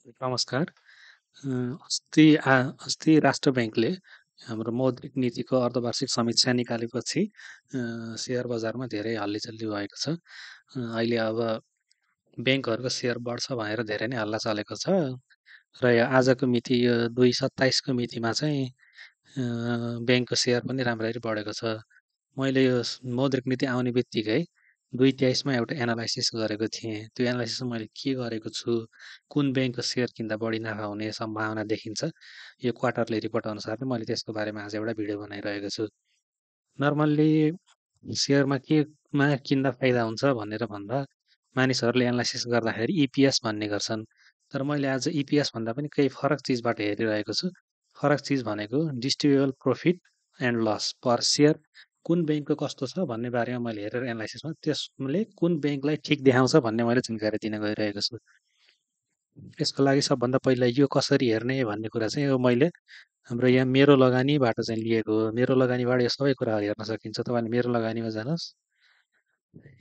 नमस्कार। अ, अस्ति अस्ति राष्ट्र ब्याङ्कले हाम्रो मौद्रिक नीतिको अर्धवार्षिक समीक्षा निकालेपछि सेयर बजारमा धेरै हल्लीचल्ली भएको छ। अहिले अब ब्याङ्कहरूको सेयर बढ्छ भनेर धेरै नै हल्ला चलेको छ र यो आजको मिति यो 2/27 को मितिमा चाहिँ ब्याङ्कको सेयर पनि राम्ररी बढेको छ। मैले यो मौद्रिक नीति आउने बित्तिकै 2/23 मा एउटा एनालाइसिस गरेको थिएँ। त्यो एनालाइसिसमा मैले के गरेको छु, कुन ब्याङ्कको सेयर किन्दा बढी नाफा हुने सम्भावना देखिन्छ, यो क्वार्टरली रिपोर्ट अनुसारले मैले त्यसको बारेमा आज एउटा भिडियो बनाइरहेको छु। नर्मल्ली सेयरमा केमा किन्दा फाइदा हुन्छ भनेर भन्दा मानिसहरूले एनालाइसिस गर्दाखेरि इपिएस भन्ने गर्छन्। तर मैले आज इपिएस भन्दा पनि केही फरक चिजबाट हेरिरहेको छु। फरक चिज भनेको distributable profit and loss per share कुन ब्याङ्कको कस्तो छ भन्ने बारेमा मैले हेरेर एनालाइसिसमा त्यसले कुन ब्याङ्कलाई ठिक देखाउँछ भन्ने मैले जानकारी दिन गइरहेको छु। यसको लागि सबभन्दा पहिला यो कसरी हेर्ने भन्ने कुरा चाहिँ यो मैले हाम्रो यहाँ मेरो लगानीबाट चाहिँ लिएको हो। मेरो लगानीबाट यो सबै कुराहरू हेर्न सकिन्छ। तपाईँले मेरो लगानीमा जानुहोस्।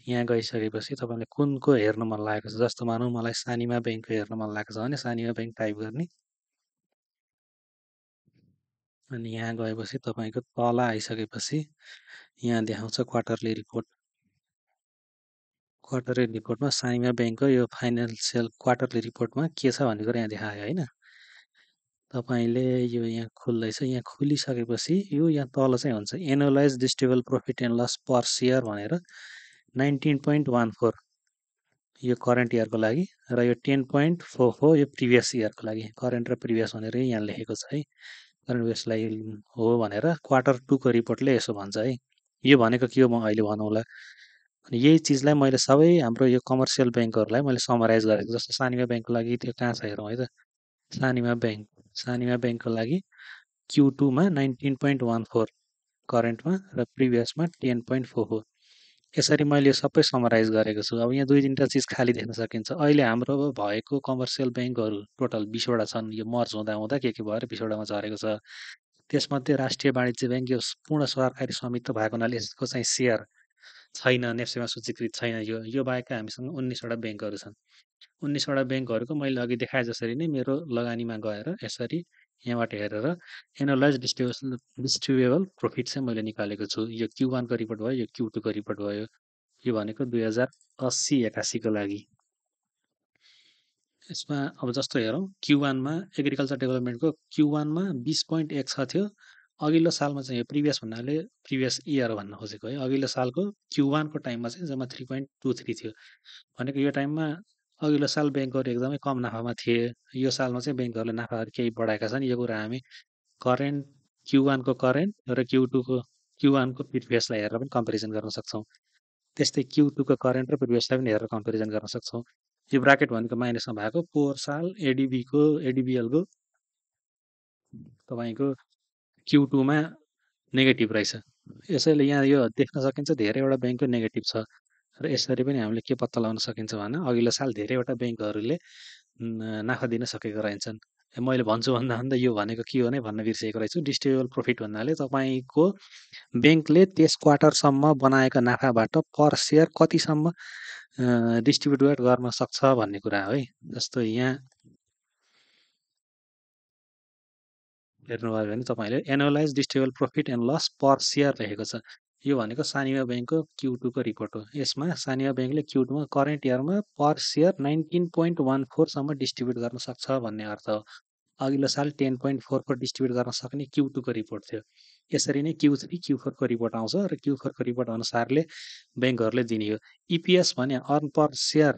यहाँ गइसकेपछि तपाईँले कुनको हेर्न मन लागेको छ, जस्तो मानौँ मलाई सानिमा ब्याङ्कको हेर्न मन लागेको छ भने सानिमा ब्याङ्क टाइप गर्ने। अनि यहाँ गएपछि तपाईँको तल आइसकेपछि यहाँ देखाउँछ क्वार्टरली रिपोर्ट। क्वार्टरली रिपोर्टमा सानिमा ब्याङ्कको यो फाइनेन्सियल क्वार्टरली रिपोर्टमा के छ भन्ने कुरा यहाँ देखायो होइन। तपाईँले यो यहाँ खुल्दैछ। यहाँ खुलिसकेपछि यो यहाँ तल चाहिँ हुन्छ annualize distributable profit and loss per share भनेर 19.14 यो करेन्ट इयरको लागि र यो 10.44 यो प्रिभियस इयरको लागि। करेन्ट र प्रिभियस भनेर यहाँ लेखेको छ है। करेन्ट यसलाई हो भनेर क्वार्टर 2 को रिपोर्टले यसो भन्छ है। यो भनेको के हो म अहिले भनौँला। अनि यही चिजलाई मैले सबै हाम्रो यो कमर्सियल ब्याङ्कहरूलाई मैले समराइज गरेको। जस्तो सानिमा ब्याङ्कको लागि त्यो कहाँ छ हेरौँ है त। सानिमा ब्याङ्कको लागि Q2 मा 19.14 करेन्टमा र प्रिभियसमा 10.44 यसरी मैले यो सबै समराइज गरेको छु। अब यहाँ 2-3टा चिज खाली देख्न सकिन्छ। अहिले हाम्रो भएको कमर्सियल ब्याङ्कहरू टोटल 20वटा छन्। यो मर्ज हुँदा हुँदा के भएर 20वटामा झरेको छ। त्यसमध्ये राष्ट्रिय वाणिज्य ब्याङ्क यो पूर्ण सरकारी स्वामित्व भएको हुनाले यसको चाहिँ सेयर छैन, नेप्सेमा सूचीकृत छैन। यो बाहेक हामीसँग 19वटा ब्याङ्कहरू छन्। 19वटा ब्याङ्कहरूको मैले अघि देखाए जसरी नै मेरो लगानीमा गएर यसरी यहाँबाट हेरेर एनालाइज डिस्ट्रिब्युटेबल प्रफिट चाहिँ मैले निकालेको छु। यो Q1 को रिपोर्ट भयो, यो Q2 को रिपोर्ट भयो। यो भनेको 2080-81 को लागि। यसमा अब जस्तो हेरौँ Q1 मा एग्रिकल्चर डेभलपमेन्टको Q1 मा 20.1 थियो। अघिल्लो सालमा चाहिँ यो प्रिभियस भन्नाले प्रिभियस इयर भन्न खोजेको है। अघिल्लो सालको Q1 को टाइममा चाहिँ जम्मा 3.23 थियो। भनेको यो टाइममा अघिल्लो साल ब्याङ्कहरू एकदमै कम नाफामा थिए। यो सालमा चाहिँ ब्याङ्कहरूले नाफाहरू केही बढाएका छन्। यो कुरा हामी करेन्ट Q1 को करेन्ट र Q1 को प्रिभियसलाई हेरेर पनि कम्पेरिजन गर्न सक्छौँ। त्यस्तै Q2 को करेन्ट र प्रिभियसलाई पनि हेरेर कम्पेरिजन गर्न सक्छौँ। यो ब्राकेट भनेको माइनसमा भएको पोहोर साल एडिबिएलको तपाईँको Q2 मा नेगेटिभ रहेछ। यसैले यहाँ यो देख्न सकिन्छ धेरैवटा ब्याङ्कको नेगेटिभ छ र यसरी पनि हामीले के पत्ता लगाउन सकिन्छ भने अघिल्लो साल धेरैवटा ब्याङ्कहरूले नाफा दिन सकेको रहन्छन्। मैले भन्छु भन्दा भन्दा यो भनेको के हो नै भन्न बिर्सेको रहेछु। डिस्ट्रिब्युटेबल प्रफिट भन्नाले तपाईँको ब्याङ्कले त्यस क्वार्टरसम्म बनाएका नाफाबाट पर सेयर कतिसम्म डिस्ट्रिब्युट गर्न सक्छ भन्ने कुरा हो है। जस्तो यहाँ हेर्नुभयो भने तपाईँले annualize distributable profit and loss per share लेखेको छ। यो भनेको सानिमा ब्याङ्कको Q2 को रिपोर्ट हो। यसमा सानिमा ब्याङ्कले Q2 मा करेन्ट इयरमा पर सेयर 19.14 सम्म डिस्ट्रिब्युट गर्न सक्छ भन्ने अर्थ हो। अघिल्लो साल 10.44 डिस्ट्रिब्युट गर्न सक्ने Q2 को रिपोर्ट थियो। यसरी नै Q3, Q4 को रिपोर्ट आउँछ र Q4 को रिपोर्ट अनुसारले ब्याङ्कहरूले दिने हो। इपिएस भने अर्न पर सेयर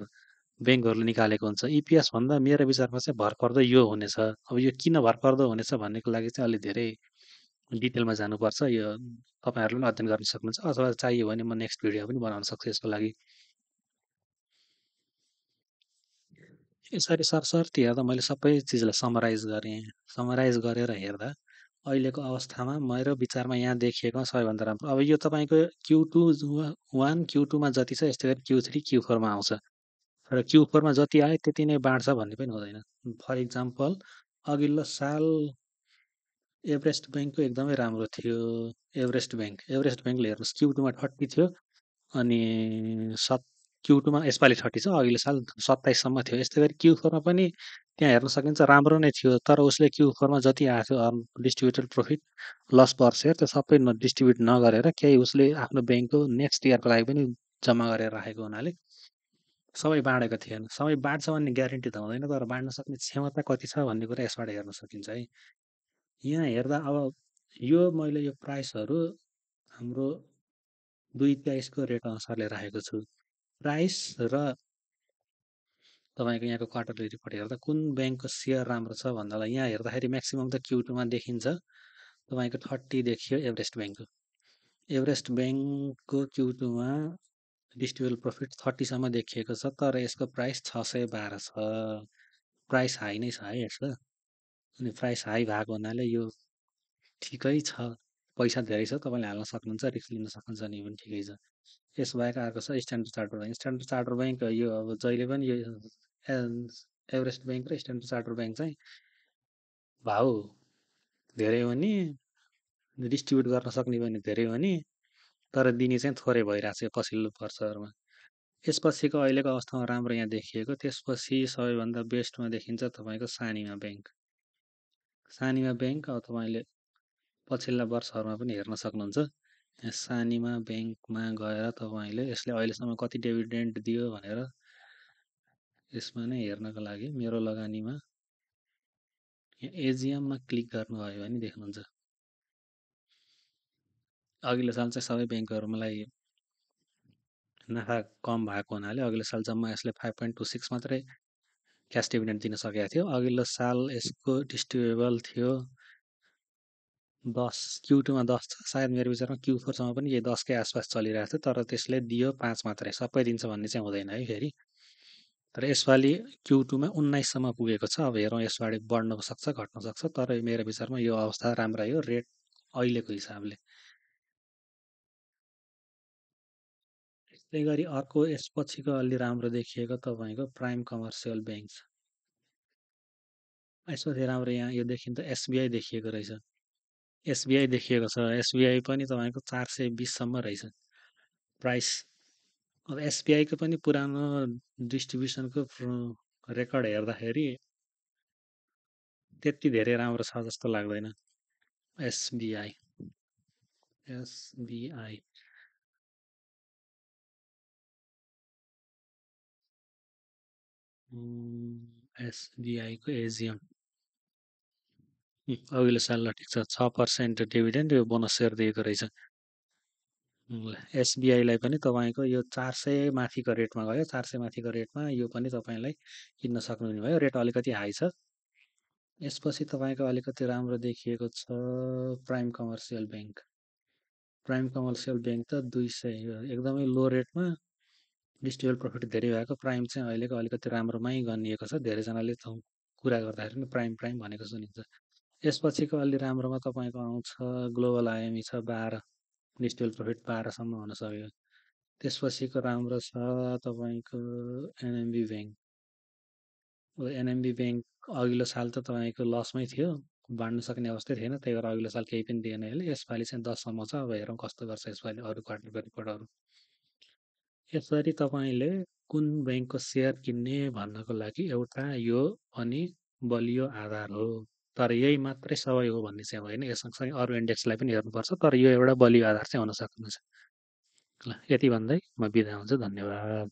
ब्याङ्कहरूले निकालेको हुन्छ। इपिएस भन्दा मेरो विचारमा चाहिँ भरपर्दो यो हुनेछ। अब यो किन भरपर्दो हुनेछ भन्नेको लागि चाहिँ अलि धेरै डिटेलमा जानुपर्छ। यो तपाईँहरूले पनि अध्ययन गर्न सक्नुहुन्छ अथवा चाहियो भने म नेक्स्ट भिडियो पनि बनाउन सक्छु यसको लागि। यसरी सरसर्ती हेर्दा मैले सबै चिजलाई समराइज गरेँ। समराइज गरेर हेर्दा अहिलेको अवस्थामा मेरो विचारमा यहाँ देखिएकोमा सबैभन्दा राम्रो। अब यो तपाईँको Q1 Q2 मा जति छ यस्तै गरी Q3 Q4 मा आउँछ र Q4 मा जति आयो त्यति नै बाँड्छ भन्ने पनि हुँदैन। फर इक्जाम्पल अघिल्लो साल एभरेस्ट ब्याङ्कको एकदमै राम्रो थियो। एभरेस्ट ब्याङ्कले हेर्नुहोस् Q2 मा 30 थियो अनि Q2 मा यसपालि 30 छ। अघिल्लो साल 27 सम्म थियो। यस्तै गरी Q4 मा पनि त्यहाँ हेर्न सकिन्छ राम्रो नै थियो तर उसले Q4 मा जति आएको थियो distributed profit loss per share त्यो सबै डिस्ट्रिब्युट नगरेर केही उसले आफ्नो ब्याङ्कको नेक्स्ट इयरको लागि पनि जम्मा गरेर राखेको हुनाले सबै बाँडेको थिएन। सबै बाँड्छ भन्ने ग्यारेन्टी त हुँदैन तर बाँड्न सक्ने क्षमता कति छ भन्ने कुरा यसबाट हेर्न सकिन्छ है। यहाँ हेर्दा अब यो मैले यो प्राइसहरू हाम्रो 2023 को रेट अनुसारले राखेको छु। प्राइस र तपाईँको यहाँको क्वार्टरली रिपोर्ट हेर्दा कुन ब्याङ्कको सेयर राम्रो छ भन्दालाई यहाँ हेर्दाखेरि म्याक्सिमम् त Q2 मा देखिन्छ। तपाईँको 30 देखियो एभरेस्ट ब्याङ्कको। एभरेस्ट ब्याङ्कको Q2 मा डिस्ट्रिब्युटेबल प्रफिट 30 सम्म देखिएको छ तर यसको प्राइस 612 छ। प्राइस हाई नै छ है यसको। अनि प्राइस हाई भएको हुनाले यो ठिकै छ। पैसा धेरै छ तपाईँले हाल्न सक्नुहुन्छ, रिस्क लिन सक्नुहुन्छ भने पनि ठिकै छ। यसबाहेक अर्को छ standard charter bank. Standard charter bank यो अब जहिले पनि यो एभरेस्ट ब्याङ्क र स्ट्यान्डर्ड चार्टर ब्याङ्क चाहिँ भाउ धेरै हो नि डिस्ट्रिब्युट गर्न सक्ने पनि धेरै हो नि तर दिने चाहिँ थोरै भइरहेको छ पछिल्लो वर्षहरूमा। यसपछिको अहिलेको अवस्थामा राम्रो यहाँ देखिएको त्यसपछि सबैभन्दा बेस्टमा देखिन्छ तपाईँको सानिमा ब्याङ्क। सानिमा ब्याङ्क अब तपाईँले पछिल्ला वर्षहरूमा पनि हेर्न सक्नुहुन्छ। यहाँ सानिमा ब्याङ्कमा गएर तपाईँले यसले अहिलेसम्म कति डिभिडेन्ड दियो भनेर यसमा नै हेर्नको लागि मेरो लगानीमा यहाँ एजिएममा क्लिक गर्नुभयो भने देख्नुहुन्छ। अघिल्लो साल चाहिँ सबै ब्याङ्कहरूलाई नाफा कम भएको हुनाले अघिल्लो साल जम्मा यसले 5.26 मात्रै क्यास डिभिडेन्ड दिन सकेको थियो। अघिल्लो साल यसको डिस्ट्रिब्युटेबल थियो 10 Q2 मा 10 छ सायद मेरो विचारमा Q4 सम्म पनि यही 10 कै आसपास चलिरहेको थियो तर त्यसले दियो 5 मात्रै सबै दिन्छ भन्ने चाहिँ हुँदैन है फेरि। तर यसपालि Q2 मा 19 सम्म पुगेको छ। अब हेरौँ यसबाट बढ्न सक्छ घट्न सक्छ तर मेरो विचारमा यो अवस्था राम्रै हो रेट अहिलेको हिसाबले। त्यस्तै गरी अर्को यसपछिको अलि राम्रो देखिएको तपाईँको प्राइम कमर्सियल ब्याङ्क छ। यसपछि राम्रो यहाँ यो देखिन्छ एसबिआई देखिएको रहेछ। एसबिआई देखिएको छ। एसबिआई पनि तपाईँको 420 सम्म रहेछ प्राइस। अब एसबिआईको पनि पुरानो डिस्ट्रिब्युसनको रेकर्ड हेर्दाखेरि त्यति धेरै राम्रो छ जस्तो लाग्दैन। एसबिआई एसबिआई एसबिआईको एजिएम अघिल्लो साल ल ठिक छ 6% डिभिडेन्ड यो बोनस सेयर दिएको रहेछ। एसबिआईलाई पनि तपाईँको यो 400 माथिको रेटमा गयो 400 माथिको रेटमा यो पनि तपाईँलाई किन्न सक्नुहुने भयो रेट अलिकति हाई छ। यसपछि तपाईँको अलिकति राम्रो देखिएको छ prime commercial bank. Prime commercial bank त 200 एकदमै लो रेटमा डिस्ट्रिब्युटेबल प्रफिट धेरै भएको प्राइम चाहिँ अहिलेको अलिकति राम्रोमै गनिएको छ। धेरैजनाले कुरा गर्दाखेरि पनि प्राइम प्राइम भनेको सुनिन्छ। यसपछिको अलि राम्रोमा तपाईँको आउँछ ग्लोबल आइएमई छ 12 डिस्ट्रिब्युटेबल प्रफिट 12 सम्म हुन सक्यो। त्यसपछिको राम्रो छ तपाईँको एनएमबी ब्याङ्क। एनएमबी ब्याङ्क अघिल्लो साल त तपाईँको लसमै थियो बाँड्न सक्ने अवस्था थिएन त्यही भएर अघिल्लो साल केही पनि दिएन यसले। यसपालि चाहिँ 10 सम्म छ अब हेरौँ कस्तो गर्छ यसपालि अरू क्वार्टरको रिपोर्टहरू। यसरी तपाईँले कुन ब्याङ्कको सेयर किन्ने भन्नको लागि एउटा यो पनि बलियो आधार हो। तर यही मात्रै सबै हो भन्ने चाहिँ होइन यस सँगसँगै अरू इन्डेक्सलाई पनि हेर्नुपर्छ तर यो एउटा बलियो आधार चाहिँ हुन सक्नुहुन्छ। ल यति भन्दै म बिदा हुन्छु धन्यवाद।